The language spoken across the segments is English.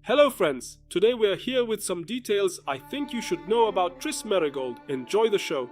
Hello friends, today we are here with some details I think you should know about Triss Merigold. Enjoy the show.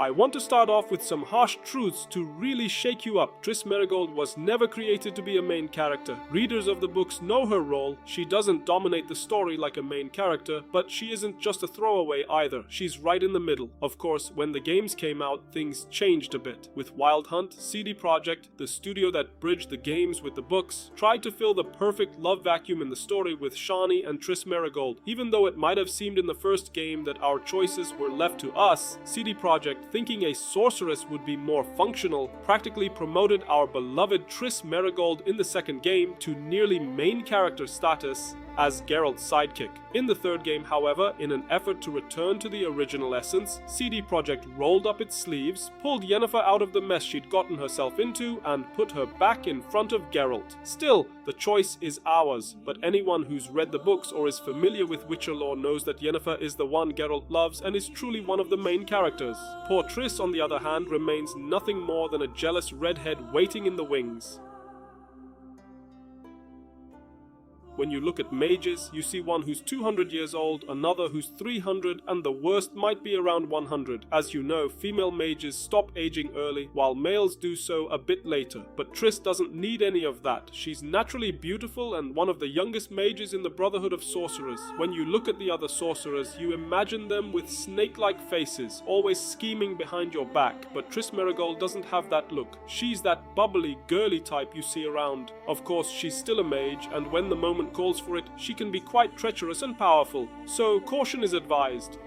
I want to start off with some harsh truths to really shake you up. Triss Merigold was never created to be a main character. Readers of the books know her role. She doesn't dominate the story like a main character, but she isn't just a throwaway either. She's right in the middle. Of course, when the games came out, things changed a bit. With Wild Hunt, CD Projekt, the studio that bridged the games with the books, tried to fill the perfect love vacuum in the story with Shani and Triss Merigold. Even though it might have seemed in the first game that our choices were left to us, CD Projekt, thinking a sorceress would be more functional, practically promoted our beloved Triss Merigold in the second game to nearly main character status as Geralt's sidekick. In the third game, however, in an effort to return to the original essence, CD Projekt rolled up its sleeves, pulled Yennefer out of the mess she'd gotten herself into, and put her back in front of Geralt. Still, the choice is ours, but anyone who's read the books or is familiar with Witcher lore knows that Yennefer is the one Geralt loves and is truly one of the main characters. Poor Triss, on the other hand, remains nothing more than a jealous redhead waiting in the wings. When you look at mages, you see one who's 200 years old, another who's 300, and the worst might be around 100. As you know, female mages stop aging early, while males do so a bit later. But Triss doesn't need any of that. She's naturally beautiful and one of the youngest mages in the Brotherhood of Sorcerers. When you look at the other sorcerers, you imagine them with snake-like faces, always scheming behind your back. But Triss Merigold doesn't have that look. She's that bubbly, girly type you see around. Of course, she's still a mage, and when the moment calls for it, she can be quite treacherous and powerful, so caution is advised.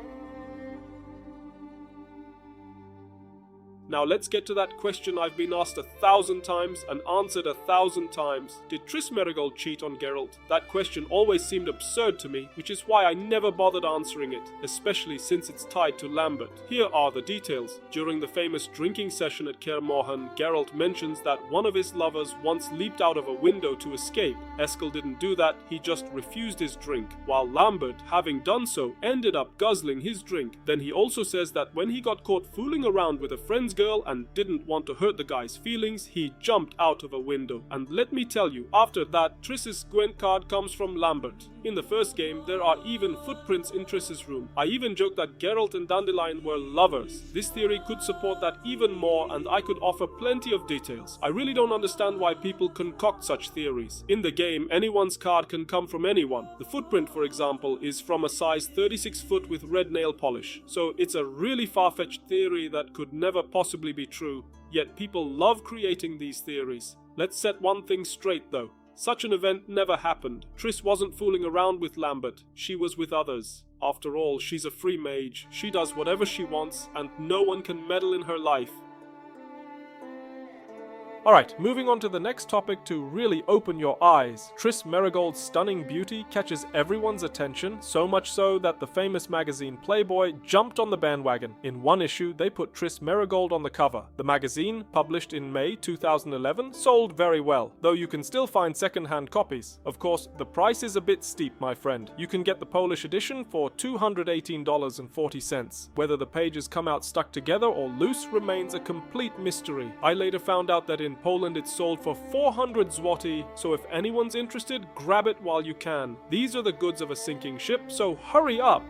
Now let's get to that question I've been asked 1,000 times and answered 1,000 times. Did Triss Merigold cheat on Geralt? That question always seemed absurd to me, which is why I never bothered answering it, especially since it's tied to Lambert. Here are the details. During the famous drinking session at Kaer Morhen, Geralt mentions that one of his lovers once leaped out of a window to escape. Eskel didn't do that, he just refused his drink, while Lambert, having done so, ended up guzzling his drink. Then he also says that when he got caught fooling around with a friend's girl and didn't want to hurt the guy's feelings, he jumped out of a window. And let me tell you, after that, Triss's Gwent card comes from Lambert. In the first game, there are even footprints in Triss's room. I even joked that Geralt and Dandelion were lovers. This theory could support that even more, and I could offer plenty of details. I really don't understand why people concoct such theories. In the game, anyone's card can come from anyone. The footprint, for example, is from a size 36 foot with red nail polish. So it's a really far-fetched theory that could never possibly be true. Yet people love creating these theories. Let's set one thing straight though. Such an event never happened. Triss wasn't fooling around with Lambert. She was with others. After all, she's a free mage. She does whatever she wants, and no one can meddle in her life. Alright, moving on to the next topic to really open your eyes. Triss Merigold's stunning beauty catches everyone's attention, so much so that the famous magazine Playboy jumped on the bandwagon. In one issue, they put Triss Merigold on the cover. The magazine, published in May 2011, sold very well, though you can still find second-hand copies. Of course, the price is a bit steep, my friend. You can get the Polish edition for $218.40. Whether the pages come out stuck together or loose remains a complete mystery. I later found out that in Poland it's sold for 400 zloty, so if anyone's interested, grab it while you can. These are the goods of a sinking ship, so hurry up!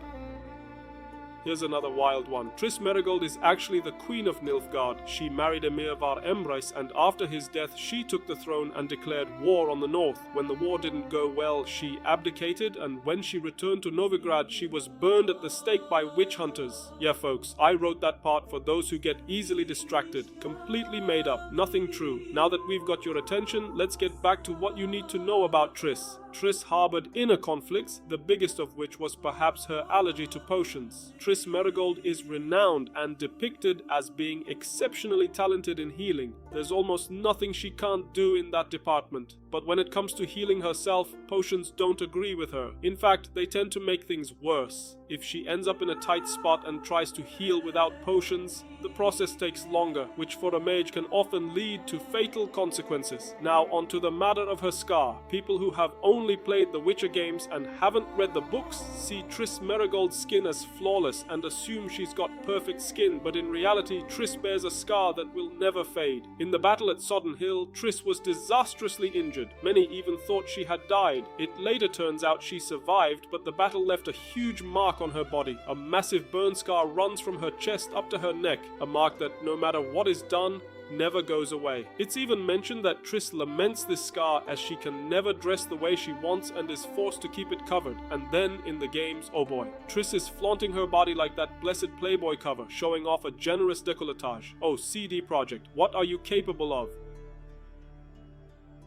Here's another wild one. Triss Merigold is actually the Queen of Nilfgaard. She married Emir var Emreis, and after his death she took the throne and declared war on the north. When the war didn't go well, she abdicated, and when she returned to Novigrad, she was burned at the stake by witch hunters. Yeah folks, I wrote that part for those who get easily distracted. Completely made up, nothing true. Now that we've got your attention, let's get back to what you need to know about Triss. Triss harbored inner conflicts, the biggest of which was perhaps her allergy to potions. Triss Merigold is renowned and depicted as being exceptionally talented in healing. There's almost nothing she can't do in that department. But when it comes to healing herself, potions don't agree with her. In fact, they tend to make things worse. If she ends up in a tight spot and tries to heal without potions, the process takes longer, which for a mage can often lead to fatal consequences. Now onto the matter of her scar. People who have only played the Witcher games and haven't read the books see Triss Merigold's skin as flawless and assume she's got perfect skin, but in reality Triss bears a scar that will never fade. In the battle at Sodden Hill, Triss was disastrously injured. Many even thought she had died. It later turns out she survived, but the battle left a huge mark on her body. A massive burn scar runs from her chest up to her neck, a mark that no matter what is done, never goes away. It's even mentioned that Triss laments this scar as she can never dress the way she wants and is forced to keep it covered. And then in the games, oh boy, Triss is flaunting her body like that blessed Playboy cover, showing off a generous décolletage. Oh, CD Projekt, what are you capable of?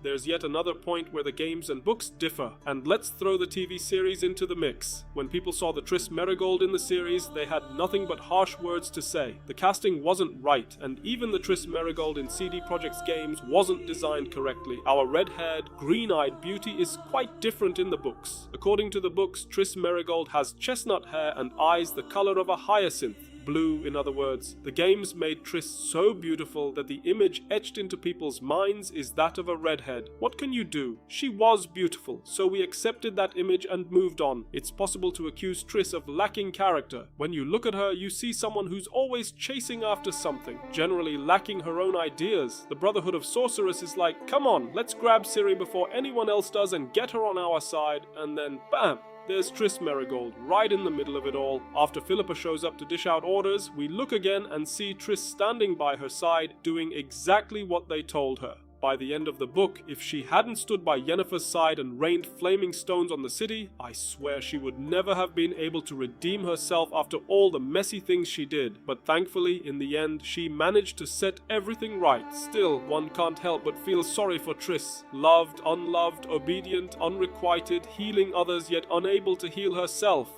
There's yet another point where the games and books differ, and let's throw the TV series into the mix. When people saw the Triss Merigold in the series, they had nothing but harsh words to say. The casting wasn't right, and even the Triss Merigold in CD Projekt's games wasn't designed correctly. Our red-haired, green-eyed beauty is quite different in the books. According to the books, Triss Merigold has chestnut hair and eyes the color of a hyacinth. Blue, in other words. The games made Triss so beautiful that the image etched into people's minds is that of a redhead. What can you do? She was beautiful, so we accepted that image and moved on. It's possible to accuse Triss of lacking character. When you look at her, you see someone who's always chasing after something, generally lacking her own ideas. The Brotherhood of Sorceress is like, come on, let's grab Ciri before anyone else does and get her on our side, and then bam! There's Triss Merigold, right in the middle of it all. After Philippa shows up to dish out orders, we look again and see Triss standing by her side, doing exactly what they told her. By the end of the book, if she hadn't stood by Yennefer's side and rained flaming stones on the city, I swear she would never have been able to redeem herself after all the messy things she did. But thankfully, in the end, she managed to set everything right. Still, one can't help but feel sorry for Triss. Loved, unloved, obedient, unrequited, healing others yet unable to heal herself.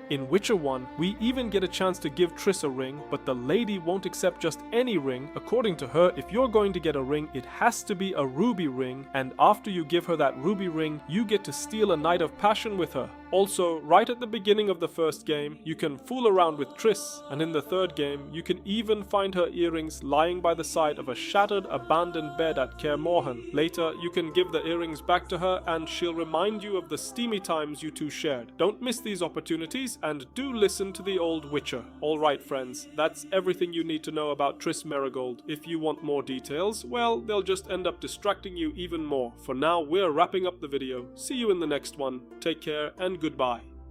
In Witcher 1, we even get a chance to give Triss a ring, but the lady won't accept just any ring. According to her, if you're going to get a ring, it has to be a ruby ring, and after you give her that ruby ring, you get to steal a night of passion with her. Also, right at the beginning of the first game, you can fool around with Triss, and in the third game, you can even find her earrings lying by the side of a shattered, abandoned bed at Kaer Morhen. Later, you can give the earrings back to her, and she'll remind you of the steamy times you two shared. Don't miss these opportunities, and do listen to the old Witcher. Alright friends, that's everything you need to know about Triss Merigold. If you want more details, well, they'll just end up distracting you even more. For now, we're wrapping up the video. See you in the next one. Take care and goodbye.